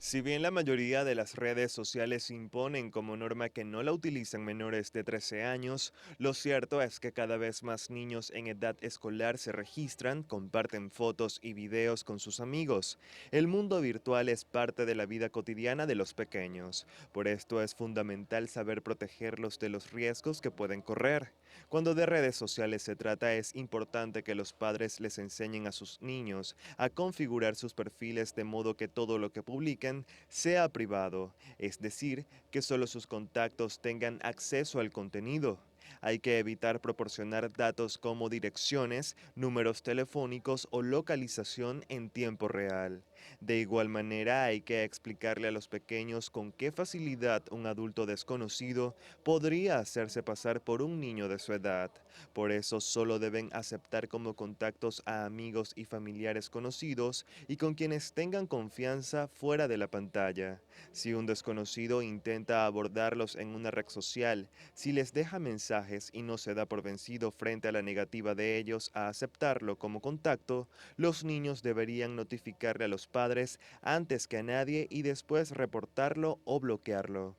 Si bien la mayoría de las redes sociales imponen como norma que no la utilizan menores de 13 años, lo cierto es que cada vez más niños en edad escolar se registran, comparten fotos y videos con sus amigos. El mundo virtual es parte de la vida cotidiana de los pequeños. Por esto es fundamental saber protegerlos de los riesgos que pueden correr. Cuando de redes sociales se trata, es importante que los padres les enseñen a sus niños a configurar sus perfiles de modo que todo lo que publiquen sea privado, es decir, que solo sus contactos tengan acceso al contenido. Hay que evitar proporcionar datos como direcciones, números telefónicos o localización en tiempo real. De igual manera, hay que explicarle a los pequeños con qué facilidad un adulto desconocido podría hacerse pasar por un niño de su edad. Por eso solo deben aceptar como contactos a amigos y familiares conocidos y con quienes tengan confianza fuera de la pantalla. Si un desconocido intenta abordarlos en una red social, si les deja mensajes y no se da por vencido frente a la negativa de ellos a aceptarlo como contacto, los niños deberían notificarle a los padres antes que a nadie y después reportarlo o bloquearlo.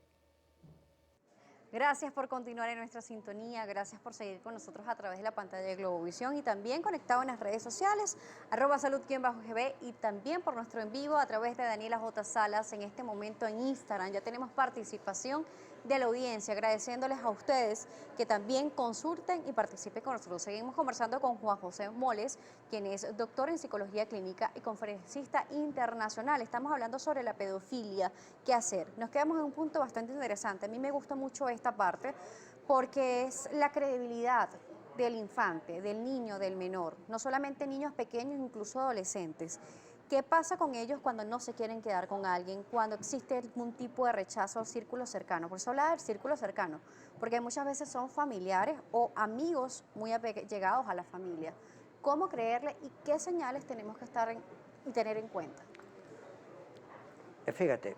Gracias por continuar en nuestra sintonía, gracias por seguir con nosotros a través de la pantalla de Globovisión y también conectado en las redes sociales, @salud_gb y también por nuestro en vivo a través de Daniela J. Salas en este momento en Instagram. Ya tenemos participación de la audiencia, agradeciéndoles a ustedes que también consulten y participen con nosotros. Seguimos conversando con Juan José Moles, quien es doctor en psicología clínica y conferencista internacional. Estamos hablando sobre la pedofilia, qué hacer. Nos quedamos en un punto bastante interesante. A mí me gusta mucho esta parte porque es la credibilidad del infante, del niño, del menor, no solamente niños pequeños, incluso adolescentes. ¿Qué pasa con ellos cuando no se quieren quedar con alguien, cuando existe algún tipo de rechazo al círculo cercano? Por eso habla del círculo cercano, porque muchas veces son familiares o amigos muy llegados a la familia. ¿Cómo creerle y qué señales tenemos que y tener en cuenta? Fíjate,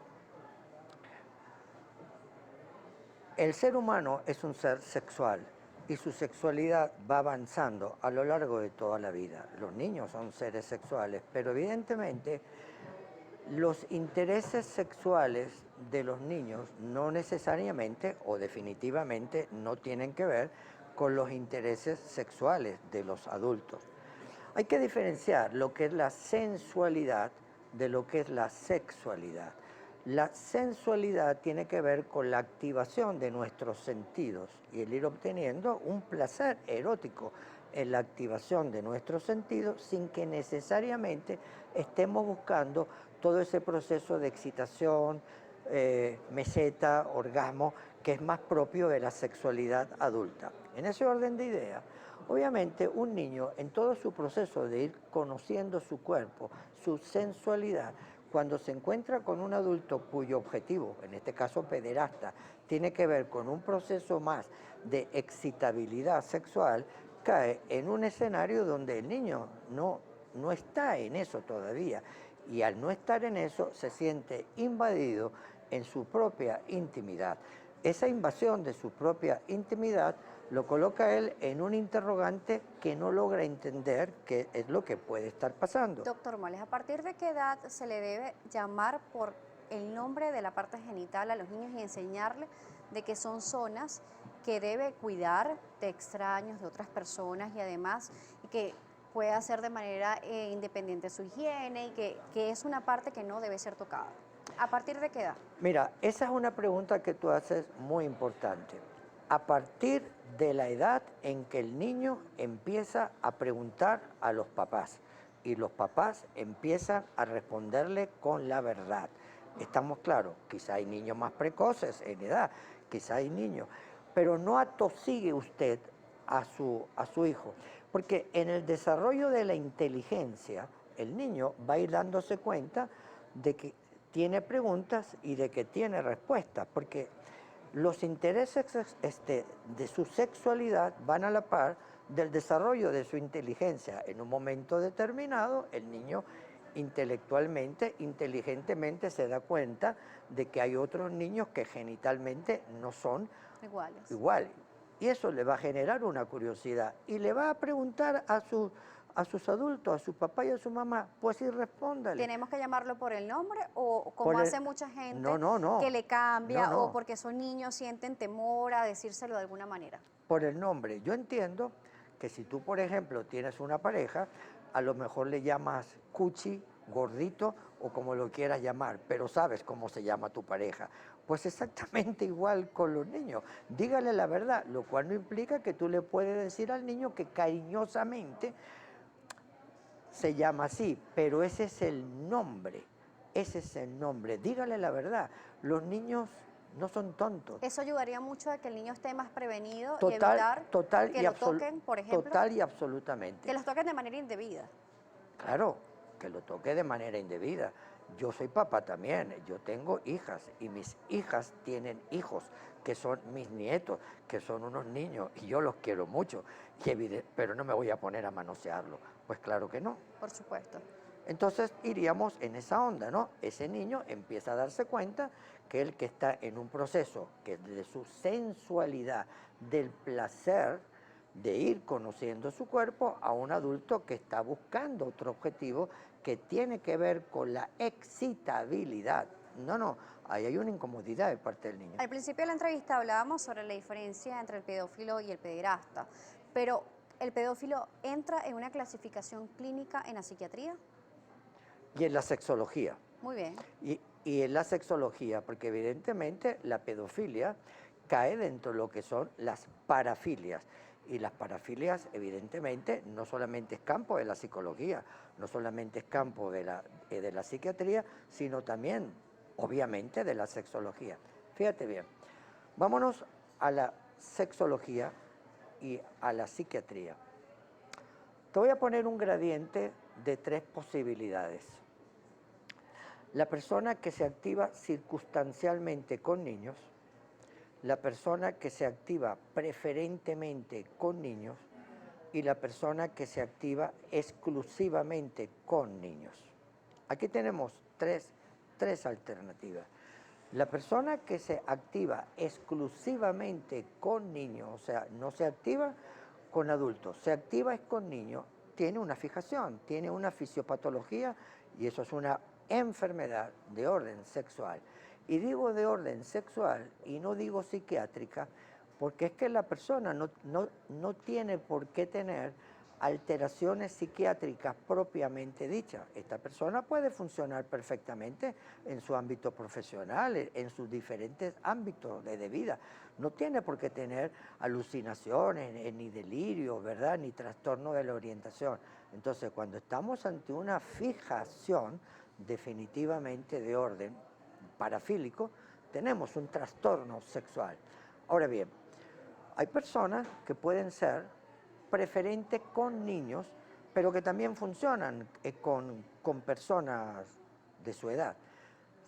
el ser humano es un ser sexual y su sexualidad va avanzando a lo largo de toda la vida. Los niños son seres sexuales, pero evidentemente los intereses sexuales de los niños no necesariamente o definitivamente no tienen que ver con los intereses sexuales de los adultos. Hay que diferenciar lo que es la sensualidad de lo que es la sexualidad. La sensualidad tiene que ver con la activación de nuestros sentidos y el ir obteniendo un placer erótico en la activación de nuestros sentidos sin que necesariamente estemos buscando todo ese proceso de excitación, meseta, orgasmo, que es más propio de la sexualidad adulta. En ese orden de ideas, obviamente un niño en todo su proceso de ir conociendo su cuerpo, su sensualidad, cuando se encuentra con un adulto cuyo objetivo, en este caso pederasta, tiene que ver con un proceso más de excitabilidad sexual, cae en un escenario donde el niño no está en eso todavía y al no estar en eso se siente invadido en su propia intimidad. Esa invasión de su propia intimidad lo coloca a él en un interrogante que no logra entender qué es lo que puede estar pasando. Doctor Moles, ¿a partir de qué edad se le debe llamar por el nombre de la parte genital a los niños y enseñarle de que son zonas que debe cuidar de extraños, de otras personas y además que puede hacer de manera independiente su higiene y que es una parte que no debe ser tocada? ¿A partir de qué edad? Mira, esa es una pregunta que tú haces muy importante. A partir de la edad en que el niño empieza a preguntar a los papás y los papás empiezan a responderle con la verdad. Estamos claros, quizá hay niños más precoces en edad, quizá hay niños, pero no atosigue usted a su hijo, porque en el desarrollo de la inteligencia, el niño va a ir dándose cuenta de que tiene preguntas y de que tiene respuestas, porque los intereses de su sexualidad van a la par del desarrollo de su inteligencia. En un momento determinado, el niño intelectualmente, inteligentemente se da cuenta de que hay otros niños que genitalmente no son Iguales. iguales. Y eso le va a generar una curiosidad y le va a preguntar a sus adultos, a su papá y a su mamá, pues sí, respóndale. ¿Tenemos que llamarlo por el nombre o como Por el- hace mucha gente No. que le cambia No. o porque son niños sienten temor a decírselo de alguna manera? Por el nombre. Yo entiendo que si tú, por ejemplo, tienes una pareja, a lo mejor le llamas Cuchi, gordito o como lo quieras llamar, pero sabes cómo se llama tu pareja. Pues exactamente igual con los niños. Dígale la verdad, lo cual no implica que tú le puedes decir al niño que cariñosamente se llama así, pero ese es el nombre, ese es el nombre. Dígale la verdad, los niños no son tontos. Eso ayudaría mucho a que el niño esté más prevenido y evitar Total que y lo toquen, por ejemplo, total y absolutamente. que los toquen de manera indebida. Claro, que lo toque de manera indebida. Yo soy papá también, yo tengo hijas y mis hijas tienen hijos que son mis nietos, que son unos niños y yo los quiero mucho, pero no me voy a poner a manosearlo. Pues claro que no. Por supuesto. Entonces iríamos en esa onda, ¿no? Ese niño empieza a darse cuenta que el que está en un proceso que de su sensualidad, del placer de ir conociendo su cuerpo a un adulto que está buscando otro objetivo que tiene que ver con la excitabilidad. No, ahí hay una incomodidad de parte del niño. Al principio de la entrevista hablábamos sobre la diferencia entre el pedófilo y el pederasta, pero ¿el pedófilo entra en una clasificación clínica en la psiquiatría? Y en la sexología. Muy bien. Y en la sexología, porque evidentemente la pedofilia cae dentro de lo que son las parafilias. Y las parafilias, evidentemente, no solamente es campo de la psicología, no solamente es campo de la psiquiatría, sino también, obviamente, de la sexología. Fíjate bien, vámonos a la sexología y a la psiquiatría. Te voy a poner un gradiente de 3 posibilidades. La persona que se activa circunstancialmente con niños, la persona que se activa preferentemente con niños y la persona que se activa exclusivamente con niños. Aquí tenemos tres alternativas. La persona que se activa exclusivamente con niños, o sea, no se activa con adultos, se activa es con niños, tiene una fijación, tiene una fisiopatología y eso es una enfermedad de orden sexual. Y digo de orden sexual y no digo psiquiátrica porque es que la persona no tiene por qué tener alteraciones psiquiátricas propiamente dichas. Esta persona puede funcionar perfectamente en su ámbito profesional, en sus diferentes ámbitos de vida. No tiene por qué tener alucinaciones, ni delirio, ¿verdad? Ni trastorno de la orientación. Entonces, cuando estamos ante una fijación definitivamente de orden parafílico, tenemos un trastorno sexual. Ahora bien, hay personas que pueden ser preferentes con niños, pero que también funcionan con personas de su edad.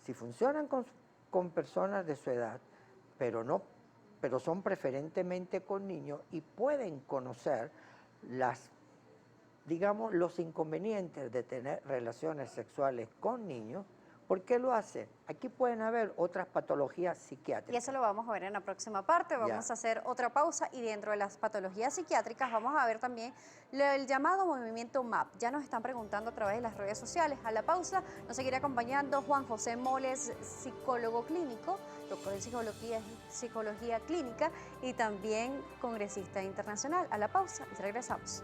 Si funcionan con personas de su edad, pero son preferentemente con niños y pueden conocer los inconvenientes de tener relaciones sexuales con niños, ¿por qué lo hace? Aquí pueden haber otras patologías psiquiátricas. Y eso lo vamos a ver en la próxima parte. Vamos a hacer otra pausa y dentro de las patologías psiquiátricas vamos a ver también el llamado movimiento MAP. Ya nos están preguntando a través de las redes sociales. A la pausa nos seguirá acompañando Juan José Moles, psicólogo clínico, doctor en psicología clínica y también congresista internacional. A la pausa y regresamos.